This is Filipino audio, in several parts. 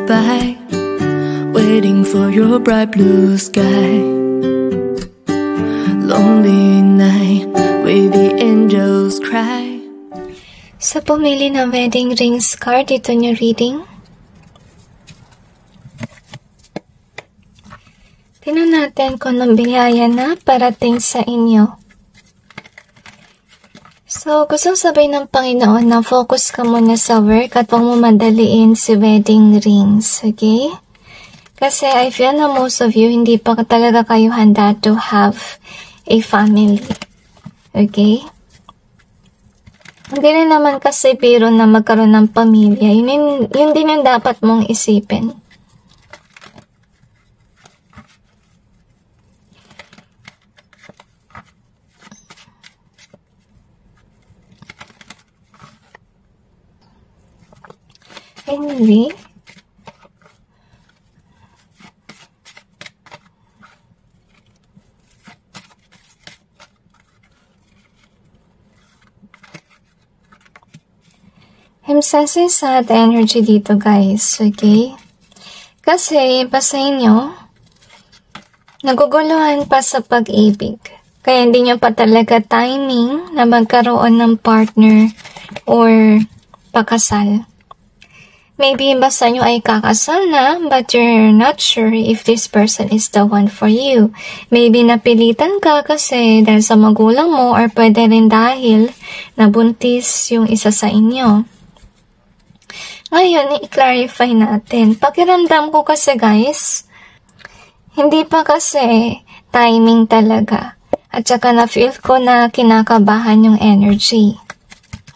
by, waiting for your bright blue sky. Lonely night where the angels cry. Sa pumili ng wedding rings card, ito nyo reading. Tingnan natin kung anong biyaya na parating sa inyo. So, gustong sabihin ng Panginoon na focus ka muna sa work at huwag mo madaliin si wedding rings, okay? Kasi I feel na most of you, hindi pa talaga kayo handa to have a family, okay? Hindi rin naman kasi biro na magkaroon ng pamilya. Yun din yung dapat mong isipin. Anyway, I'm sensing sad energy dito, guys, okay? Kasi, pa sa inyo, naguguluhan pa sa pag-ibig. Kaya hindi nyo pa talaga timing na magkaroon ng partner or pakasal. Maybe basta nyo ay kakasal na, but you're not sure if this person is the one for you. Maybe napilitan ka kasi dahil sa magulang mo or pwede rin dahil nabuntis yung isa sa inyo. Ngayon, i-clarify natin. Pakiramdam ko kasi guys, hindi pa kasi timing talaga. At saka na-feel ko na kinakabahan yung energy.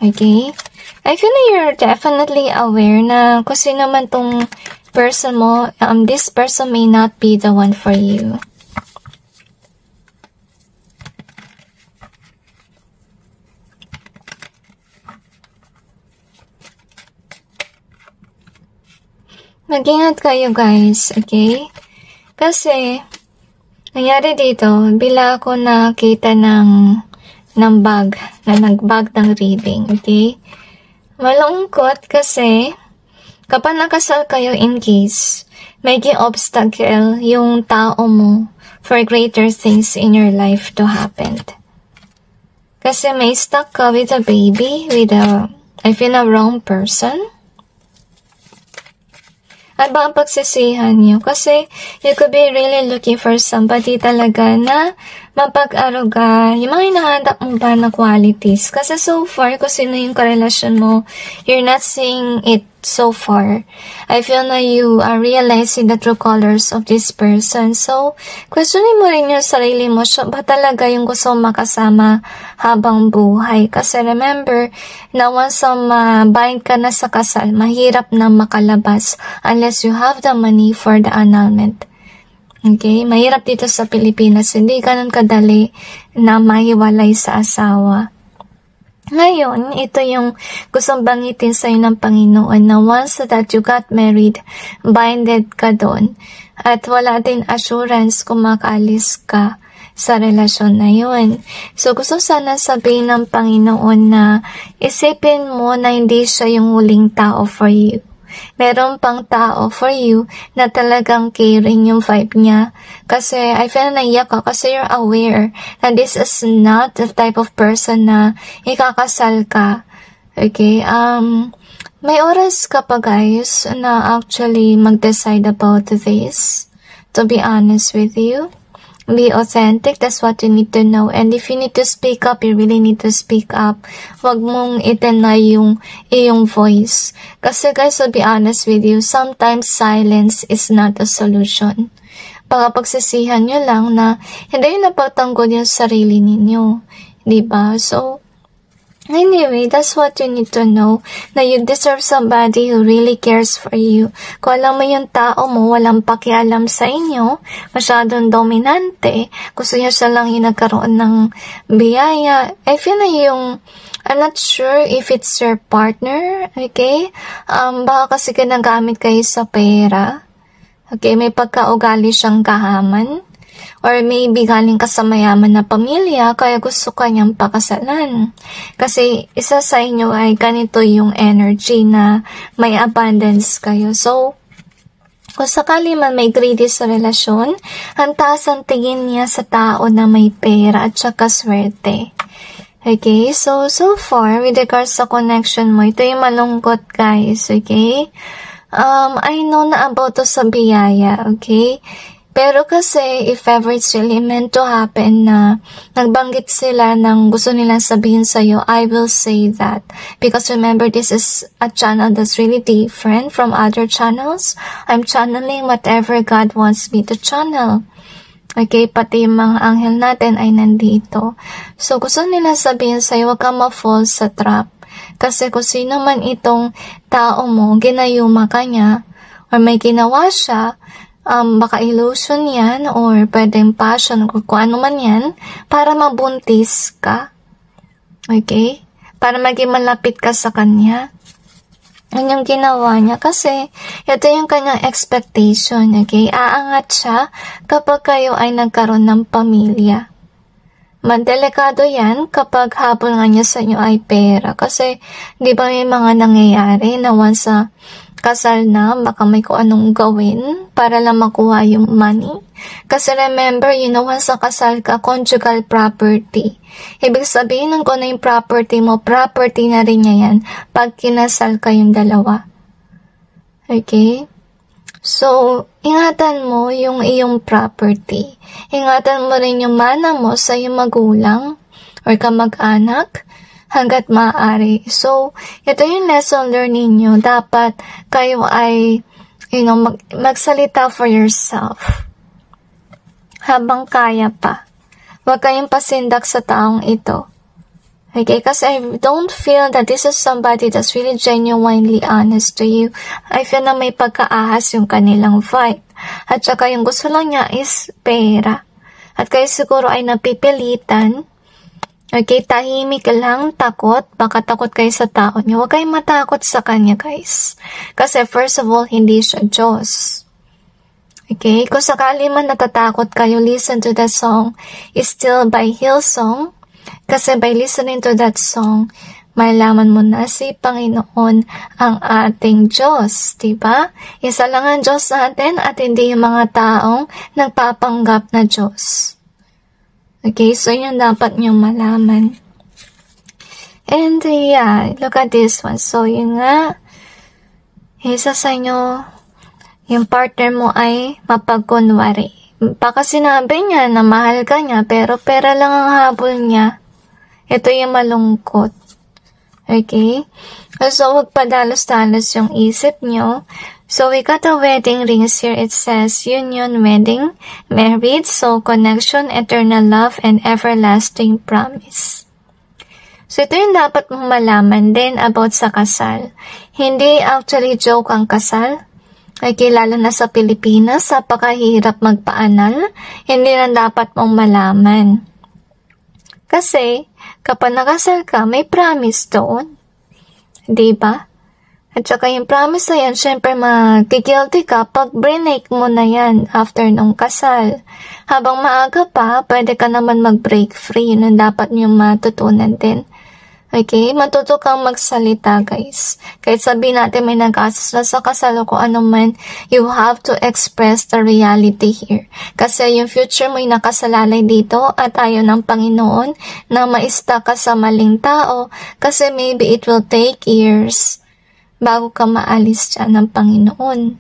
Okay? I feel like you're definitely aware na kung sino man tong person mo, this person may not be the one for you. Mag-ingat kayo guys, okay? Kasi, nangyari dito, bila ako nakita ng bag, na nag-bag ng reading, okay? Malungkot kasi, kapag nakasal kayo in case, may obstacle yung tao mo for greater things in your life to happen. Kasi may stuck ka with a baby, I feel a wrong person. At ba ang pagsisihan nyo? Kasi you could be really looking for somebody talaga na mapag-aruga, yung mga hinahanap mo ba na qualities. Kasi so far, kung sino yung karelasyon mo, you're not seeing it so far. I feel na you are realizing the true colors of this person. So, questionin mo rin yung sarili mo, siya ba talaga yung gusto makasama habang buhay? Kasi remember, na once bind ka na sa kasal, mahirap na makalabas unless you have the money for the annulment. Okay? Mahirap dito sa Pilipinas, hindi ganun kadali na mahiwalay sa asawa. Ngayon, ito yung gustong bangitin sa'yo ng Panginoon na once that you got married, binded ka doon. At wala din assurance kung makaalis ka sa relasyon na yun. So, gusto sana sabihin ng Panginoon na isipin mo na hindi siya yung huling tao for you. Meron pang tao for you na talagang caring yung vibe niya. Kasi I feel naiyak ka kasi you're aware na this is not the type of person na ikakasal ka. Okay? May oras ka pa guys na actually mag-decide about this. To be honest with you. Be authentic, that's what you need to know. And if you need to speak up, you really need to speak up. Huwag mong i-deny yung iyong voice. Kasi guys, to be honest with you, sometimes silence is not a solution. Baka pagsisihan nyo lang na hindi yung napagtanggol yung sarili ninyo. Diba? So, anyway, that's what you need to know, na you deserve somebody who really cares for you. Kung alam mo yung tao mo, walang pakialam sa inyo, masyadong dominante, gusto niya siya lang yung nagkaroon ng biyaya. I feel na I'm not sure if it's your partner, okay? Baka kasi ginagamit kayo sa pera. Okay, may pagkaugali siyang kahaman. Or maybe galing ka sa mayaman na pamilya, kaya gusto ka niyang pakasalan. Kasi isa sa inyo ay ganito yung energy na may abundance kayo. So, Kung sakali man may greedy sa relasyon, ang taas ang tingin niya sa tao na may pera at saka swerte. Okay, so far, with regards sa connection mo, ito yung malungkot, guys, okay? I know na about to sa biyaya, okay? Pero kasi, if ever it's really meant to happen na nagbanggit sila ng gusto nilang sabihin sa'yo, I will say that. Because remember, this is a channel that's really different from other channels. I'm channeling whatever God wants me to channel. Okay, pati yung mga anghel natin ay nandito. So, gusto nila sabihin sa'yo, huwag ka ma-fall sa trap. Kasi kung sino man itong tao mo, ginayuma ka niya, or may ginawa siya, baka illusion yan, or pwedeng passion, kung ano man yan, para mabuntis ka. Okay? Para maging malapit ka sa kanya. Yan yung ginawa niya kasi ito yung kanyang expectation, okay? Aangat siya kapag kayo ay nagkaroon ng pamilya. Delikado yan kapag habol nga niya sa inyo ay pera kasi di ba may mga nangyayari na once kasal na, baka may kung anong gawin para lang makuha yung money. Kasi remember, once kasal ka, conjugal property. Ibig sabihin ng kung ano yung property mo, property na rin niya yan pag kinasal kayong dalawa. Okay? So, ingatan mo yung iyong property. Ingatan mo rin yung mana mo sa iyong magulang or kamag-anak hanggat maaari. So, ito yung lesson learning nyo. Dapat kayo ay, magsalita for yourself. Habang kaya pa. Huwag kayong pasindak sa taong ito. Okay? Kasi I don't feel that this is somebody that's really genuinely honest to you. I feel na may pagkaahas yung kanilang vibe. At saka yung gusto lang niya is pera. At kayo siguro ay napipilitan. Okay, tahimik lang, takot, baka takot kayo sa tao niya. Huwag kayong matakot sa kanya, guys. Kasi first of all, hindi siya Diyos. Okay, kung sakali man natatakot kayo, listen to that song, Still by Hillsong. Kasi by listening to that song, malaman mo na si Panginoon ang ating Diyos, diba? Isa lang ang Diyos natin at hindi yung mga taong nagpapanggap na Diyos. Okay, so yun dapat niyong malaman. And yeah, look at this one. So yun nga, isa sa inyo, yung partner mo ay mapagkunwari. Baka sinabi niya na mahal ka niya, pero pera lang ang habol niya. Ito yung malungkot. Okay? So, huwag padalos-dalos yung isip nyo. So, we got the wedding rings here. It says, union, wedding, married, soul connection, eternal love, and everlasting promise. So, ito yung dapat mong malaman din about sa kasal. Hindi actually joke ang kasal. Ay kilala na sa Pilipinas, napakahirap magpaanal. Hindi na dapat mong malaman. Kasi, kapag nakasal ka, may promise doon. Diba? At saka yung promise na yan, syempre magkikilty ka pag break mo na yan after nung kasal. Habang maaga pa, pwede ka naman mag-break free. Yun ang dapat niyong matutunan din. Okay? Matuto kang magsalita, guys. Kahit sabihin natin may nag-asos na sa kasal o kung ano man, you have to express the reality here. Kasi yung future mo yung nakasalalay dito at ayaw ng Panginoon na maista ka sa maling tao kasi maybe it will take years bago ka maalis dyan ng Panginoon.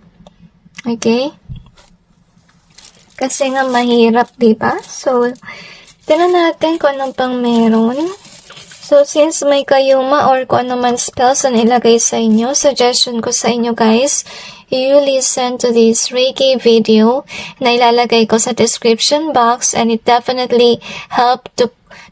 Okay? Kasi nga mahirap, diba? So, tingnan natin kung anong pang meron. So, since may kayuma or kung ano man spells na ilagay sa inyo, suggestion ko sa inyo guys, you listen to this Reiki video na ilalagay ko sa description box and it definitely help to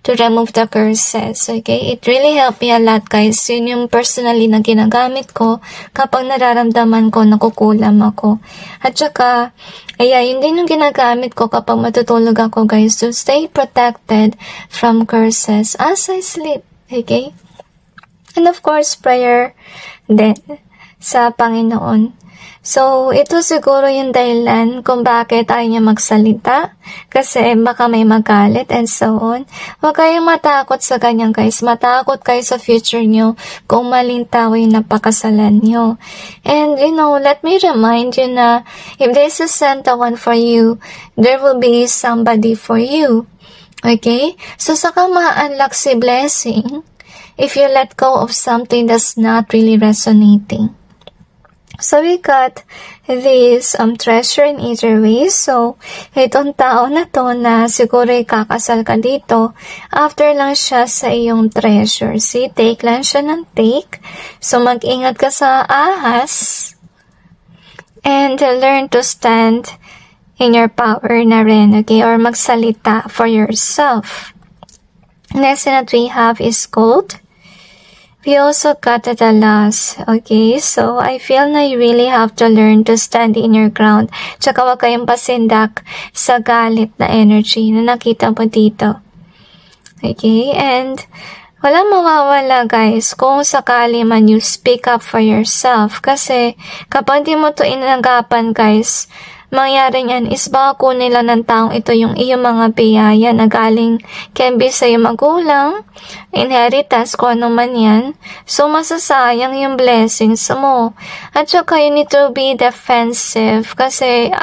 remove the curses, okay? It really helped me a lot guys. Yun yung personally na ginagamit ko kapag nararamdaman ko nakukulam ako. At saka, yun din yung ginagamit ko kapag matutulog ako guys to stay protected from curses as I sleep, okay? And of course, prayer din sa Panginoon. So, ito siguro yung dahilan kung bakit ayaw niya magsalita. Kasi baka may magalit and so on. Huwag kayong matakot sa ganyan guys. Matakot kayo sa future nyo kung maling tao yung napakasalan nyo. And let me remind you na if this is sent the one for you, there will be somebody for you. Okay? So, saka ma-unlock si blessing if you let go of something that's not really resonating. So, we got this treasure in either way. So, itong tao na to na siguro ikakasal ka dito, after lang siya sa iyong treasure. See, take lang siya ng take. So, mag-ingat ka sa ahas. And learn to stand in your power na rin, okay? Or magsalita for yourself. Next that we have is gold. We also got the last, okay? So, I feel na you really have to learn to stand in your ground. Tsaka wag kayong pasindak sa galit na energy na nakita mo dito. Okay? And, wala mawawala guys kung sakali man you speak up for yourself. Kasi, kapag di mo to inagapan guys, mangyari niyan is baka kunin nila ng taong ito yung iyong mga biyaya na galing can be sa iyong magulang, inheritance, kung ano man yan. So, masasayang yung blessings mo. At saka, you need to be defensive kasi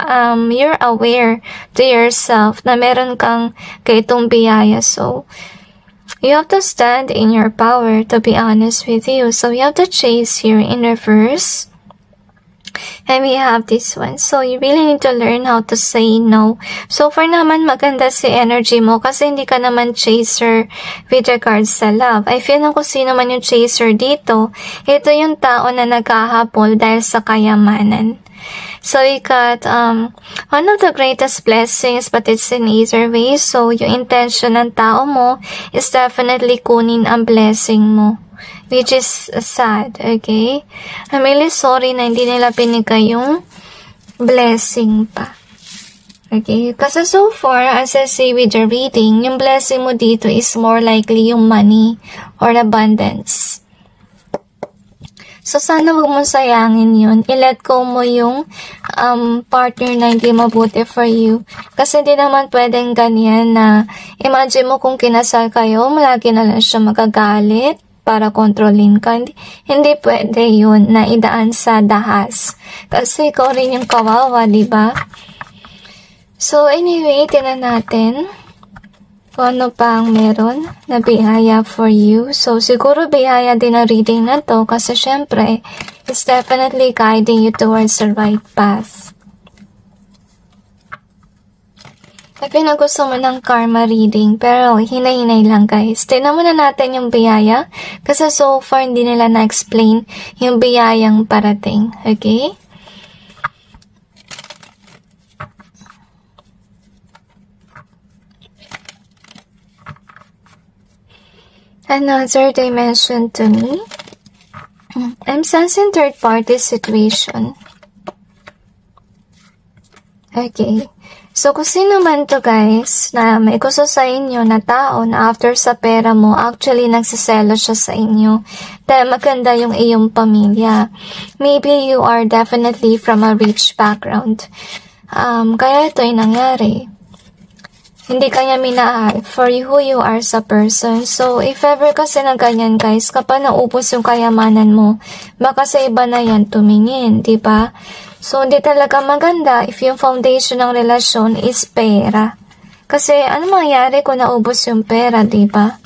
you're aware to yourself na meron kang kaitong biyaya. So, you have to stand in your power, to be honest with you. So, you have to chase here in reverse. And we have this one. So, you really need to learn how to say no. So, for naman maganda si energy mo kasi hindi ka naman chaser with regards sa love. I feel na kung sino man yung chaser dito, ito yung tao na naghahabol dahil sa kayamanan. So, we got one of the greatest blessings, but it's in either way. So, yung intention ng tao mo is definitely kunin ang blessing mo. Which is sad, okay? I'm really sorry na hindi nila binigay yung blessing pa. Okay? Kasi so far, as I say with your reading, yung blessing mo dito is more likely yung money or abundance. So, sana huwag mo sayangin yun. I-let go mo yung partner na hindi mabuti for you. Kasi hindi naman pwedeng ganyan na imagine mo kung kinasal kayo, malagi na lang siya magagalit para kontrolin ka. Hindi pwede yun na idaan sa dahas. Kasi ikaw rin yung kawawa, diba? So, anyway, tingnan natin kung ano pa ang meron na biyaya for you. So, siguro biyaya din ang reading na to kasi syempre, it's definitely guiding you towards the right path. Sabi na gusto mo ng karma reading, pero hinay-hinay lang guys. Tignan muna natin yung biyaya, kasi so far hindi nila na-explain yung biyayang parating. Okay? Another dimension to me. I'm sensing third-party situation. Okay. So, kung sino man to guys, na may gusto sa inyo na tao na after sa pera mo, actually nagsiselo siya sa inyo. Dahil maganda yung iyong pamilya. Maybe you are definitely from a rich background. Kaya ito ay nangyari. Hindi kanya minahal for who you are sa person. So, if ever kasi na ganyan guys, kapag naubos yung kayamanan mo, baka sa iba na yan tumingin, di ba? So, hindi talaga maganda if yung foundation ng relasyon is pera. Kasi, ano mangyari kung naubos yung pera, di ba?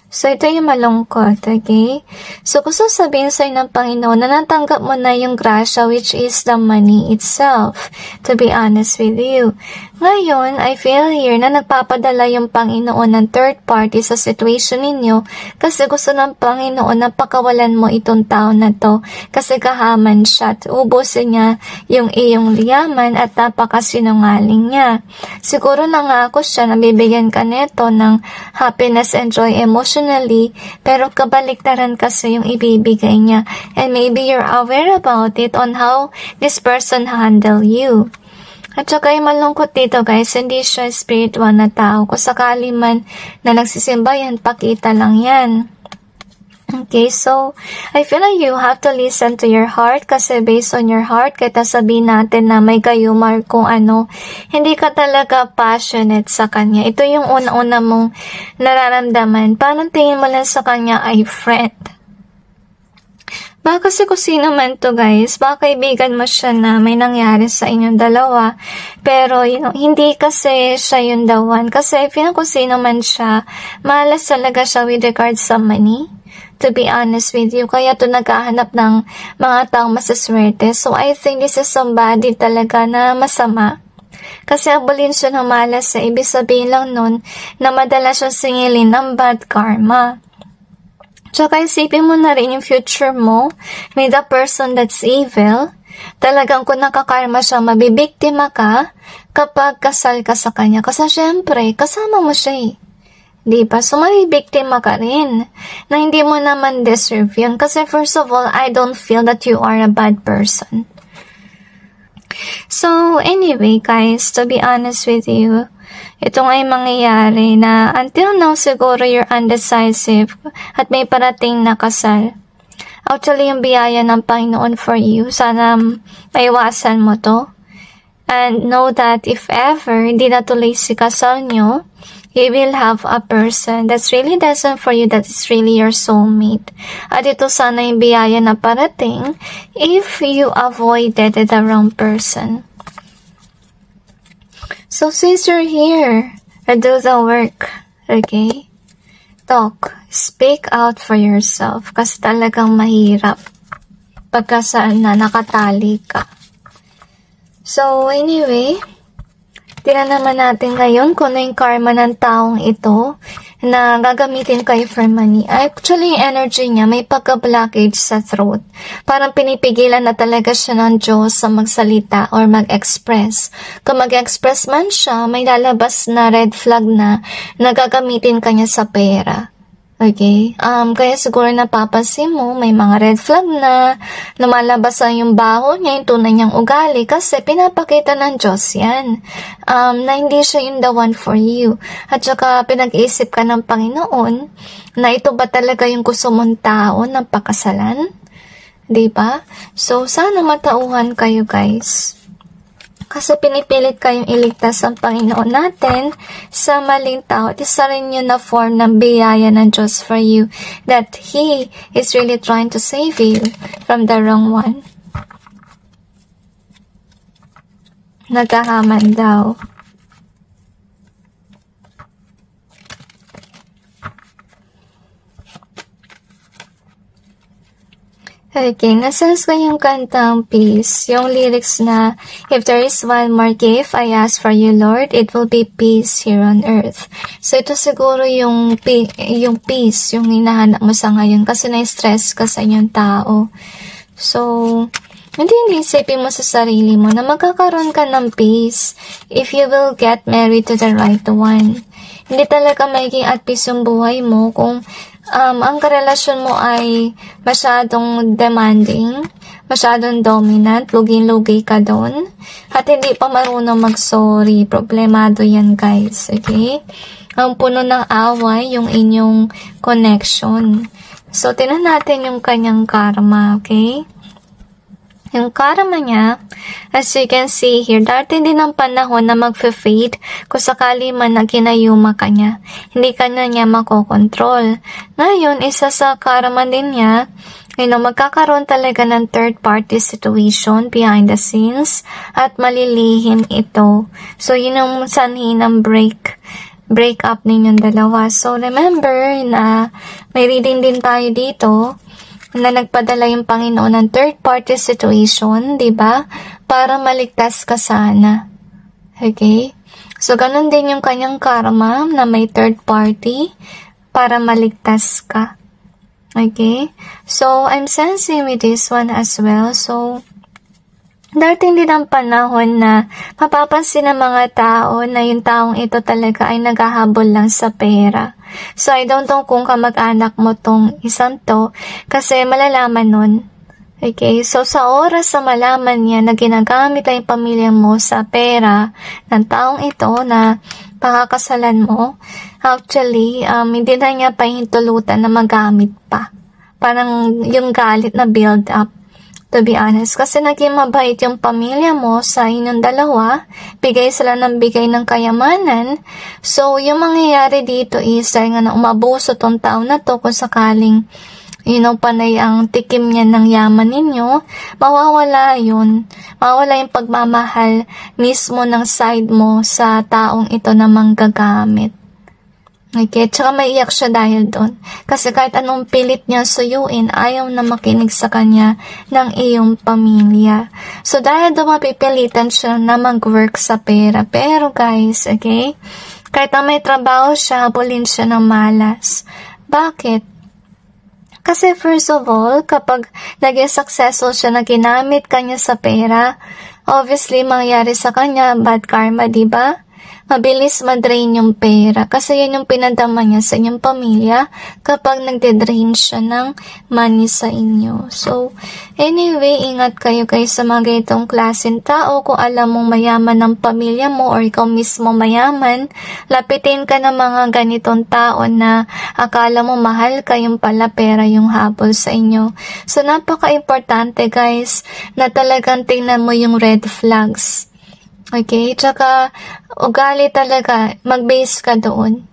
So, ito yung malungkot, okay? So, gusto sabihin sa'yo ng Panginoon na natanggap mo na yung grasya which is the money itself, to be honest with you. Ngayon, I feel here na nagpapadala yung Panginoon ng third party sa situation ninyo kasi gusto ng Panginoon na pakawalan mo itong tao na to kasi kahaman siya at ubusin niya yung iyong yaman at napakasinungaling niya. Siguro nangako siya na bibigyan ka neto ng happiness and joy emotionally pero kabaliktaran kasi yung ibibigay niya and maybe you're aware about it on how this person handle you. At saka yung malungkot dito guys, hindi siya spiritual na tao. Kung sakali man na nagsisimba yan, pakita lang yan. Okay, so I feel like you have to listen to your heart kasi based on your heart, kahit sabihin natin na may gayumar kung ano, hindi ka talaga passionate sa kanya. Ito yung una-una mong nararamdaman. Parang tingin mo lang sa kanya ay friend. Baka kasi kung sino man to guys, baka kaibigan mo siya na may nangyari sa inyong dalawa. Pero hindi kasi siya yung the one. Kasi kung sino man siya, malas talaga siya with regards sa money. To be honest with you. Kaya to naghahanap ng mga taong masaswerte. So I think this is somebody talaga na masama. Kasi abulin siya ng malas. Ibig sabihin lang nun na madalas siya singilin ng bad karma. Tsaka isipin mo na rin yung future mo with a person that's evil. Talagang kung nakakarma siya, mabibiktima ka kapag kasal ka sa kanya. Kasi syempre, kasama mo siya eh. Diba? So, mabibiktima ka rin na hindi mo naman deserve yun. Kasi first of all, I don't feel that you are a bad person. So, anyway guys, to be honest with you, ito ay mangyayari na until now siguro you're undecisive at may parating na kasal. Actually, yung biyaya ng Panginoon for you, sana maiwasan mo to. And know that if ever hindi natuloy si kasal nyo, you will have a person that's really destined for you, that is really your soulmate. At ito sana yung biyaya na parating if you avoided the wrong person. So since you're here, do the work, okay? Talk, speak out for yourself kasi talagang mahirap pagka saan na nakatali ka. So anyway, tingnan naman natin ngayon kung ano yung karma ng taong ito na gagamitin kayo for money. Actually, yung energy niya may pagka-blockage sa throat. Parang pinipigilan na talaga siya ng Diyos sa magsalita or mag-express. Kung mag-express man siya, may lalabas na red flag na gagamitin kanya sa pera. Okay? Kaya siguro napapansin mo, may mga red flag na lumalabas ang yung baho niya, yung tunay niyang ugali, kasi pinapakita ng Diyos yan. Na hindi siya yung the one for you. At saka pinag-iisip ka ng Panginoon na ito ba talaga yung gusto mong tao ng pakasalan? Diba? So, sana matauhan kayo guys. Kasi pinipilit kayong iligtas ang Panginoon natin sa maling tao. At isa rin yun na form ng biyaya ng Diyos for you. That He is really trying to save you from the wrong one. Naghahaman daw. Okay, nasense ko yung kantang Peace, yung lyrics na, if there is one more gift I ask for you, Lord, it will be peace here on earth. So, ito siguro yung peace, yung hinahanap mo sa ngayon kasi na-stress ka sa inyong tao. So, hindi isipin mo sa sarili mo na magkakaroon ka ng peace if you will get married to the right one. Hindi talaga magiging at peace yung buhay mo kung ang karelasyon mo ay masyadong demanding, masyadong dominant, lugi-lugi ka doon, at hindi pa marunong mag-sorry. Problemado yan guys, okay? Ang puno ng away yung inyong connection. So, tingnan natin yung kanyang karma, okay? Yung karma niya, as you can see here, dati din ang panahon na mag-fade kung sakali man na ginayuma ka niya. Hindi ka na niya makokontrol. Ngayon, isa sa karma din niya, magkakaroon talaga ng third party situation behind the scenes at malilihim ito. So, yun ang sanhi ng break up ninyong dalawa. So, remember na may reading din tayo dito na nagpadala yung Panginoon ng third party situation, di ba? Para maligtas ka sana. Okay? So, ganun din yung kanyang karma na may third party para maligtas ka. Okay? So, I'm sensing with this one as well. So, darating din ang panahon na mapapansin ng mga tao na yung taong ito talaga ay naghahabol lang sa pera. So, I don't know kung kamag-anak mo tong isang to kasi malalaman nun. Okay? So, sa oras na malaman niya na ginagamit ang pamilya mo sa pera ng taong ito na pakakasalan mo, actually, hindi na niya pahintulutan na magamit pa. parang yung galit na build up. To be honest, kasi naging mabait yung pamilya mo sa inyong dalawa, bigay sila ng bigay ng kayamanan. So, yung mangyayari dito is, dahil nga na umabuso tong tao na to, kung sakaling, panay ang tikim niya ng yaman ninyo, mawawala yun. Mawawala yung pagmamahal mismo ng side mo sa taong ito na manggagamit. Okay, tsaka maiyak siya dahil doon. Kasi kahit anong pilit niya suyuin, ayaw na makinig sa kanya ng iyong pamilya. So, dahil doon mapipilitan siya na mag-work sa pera. Pero guys, okay, kahit na may trabaho siya, habulin siya ng malas. Bakit? Kasi first of all, kapag naging successful siya na ginamit kanya sa pera, obviously, mangyayari sa kanya bad karma, diba? Mabilis madrain yung pera kasi yan yung pinadama niya sa inyong pamilya kapag nagde-drain siya ng money sa inyo. So, anyway, ingat kayo guys sa mga ganitong klaseng tao. Kung alam mong mayaman ng pamilya mo or ikaw mismo mayaman, lapitin ka ng mga ganitong tao na akala mo mahal ka, yung pala pera yung habol sa inyo. So, napaka-importante guys na talagang tingnan mo yung red flags. Okay? Tsaka, ugali talaga, mag-base ka doon.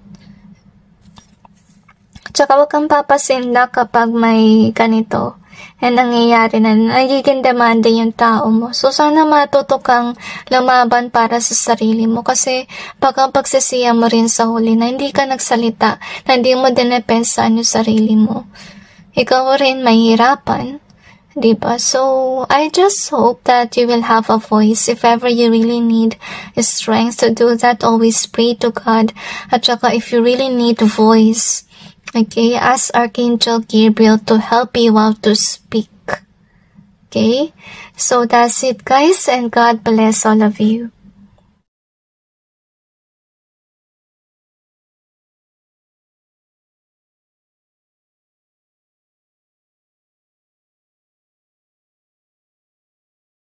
Tsaka, huwag kang papasinda kapag may ganito. And nangyayari na, nagiging demanding yung tao mo. So, sana matuto kang lumaban para sa sarili mo. Kasi, baka pagsisiya mo rin sa huli na hindi ka nagsalita, na hindi mo dinepensaan yung sarili mo. Ikaw rin mahirapan. Diba? So, I just hope that you will have a voice. If ever you really need strength to do that, always pray to God. At saka, if you really need a voice, okay, ask Archangel Gabriel to help you out to speak. Okay? So, that's it guys, and God bless all of you.